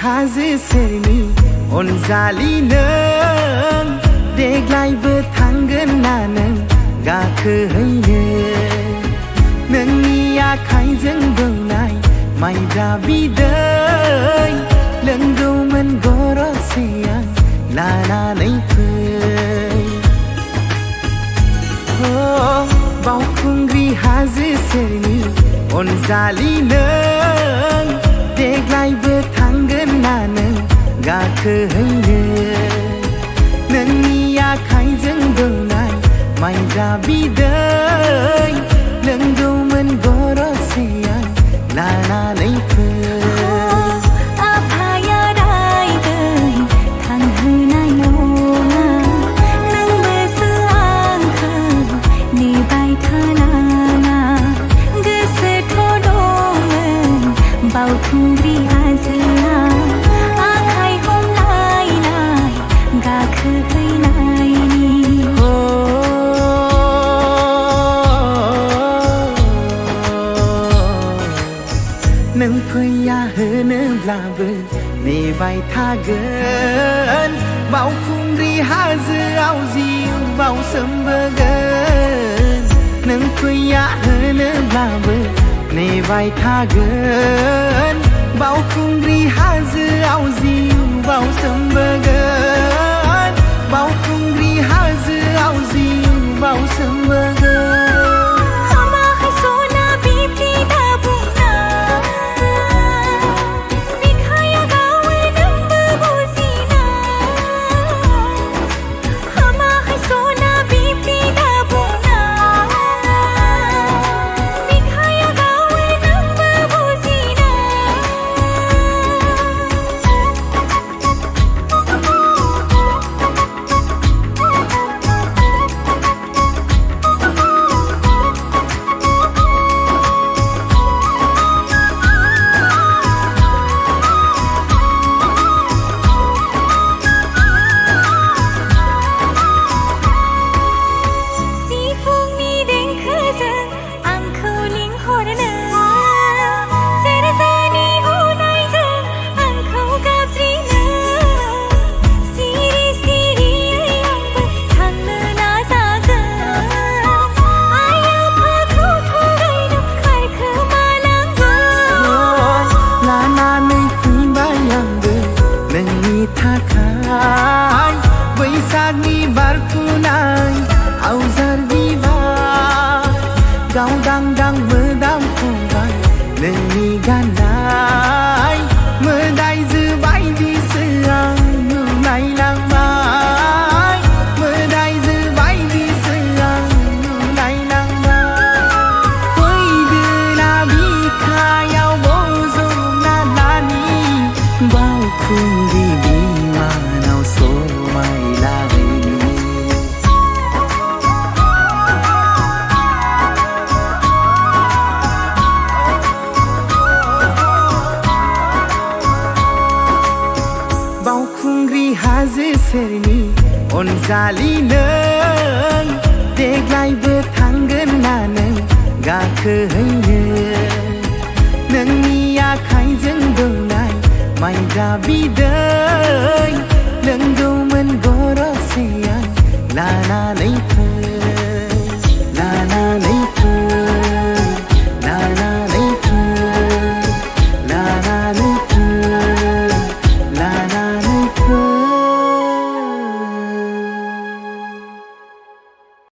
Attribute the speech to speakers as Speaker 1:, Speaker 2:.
Speaker 1: हाजो सेरनि अनजालि नों देग्लायबो थांगोन ना नों गाखोहैनो नोंनि आखाइजों दौनाय माइब्रा बिदै लोंगौमोन गरसे आं लानानै फै बावखुंग्रि हाजो सेरनि अनजालि नों देग्लायबो थांगोन ना नों गाखोहैनो नोंनि आखाइजों दौनाय माइब्रा बिदै लोंगौमोन गरसे आं लानानै फै
Speaker 2: बावखुंग्रि हाजोआ आखाइ हमलायनाय गाखोहैनायनि
Speaker 1: नों फैया होनोब्लाबो नेबाय थागोन बावखुंग्रि हाजोआव जिउ बावसोमबोगोन नों फैया होनोब्लाबो नेबाय थागोन बावखुंग्रि हाजोआव जिउ बावसोमबोगोन बावखुंग्रि हाजोआव जिउ बावसोमबोगोन बैसागनि बारफुनाय आवजार बिबार गावदांदां मोदामफुबाय नोंनि गाननाय मोदायजो बायदिसो आं नुलायलांबाय मोदायजो बायदिसो आं नुलायलांबाय फैदोना बिखायाव बज'ना लानि बावखुंग्रि बिमानाव बावखुंग्रि हाजो सेरनि अनजालि नों देग्लायबो थांगोन ना नों गाखोहैनो नोंनि आखाइजों दौनाय माइब्रा बिदै लोंगौ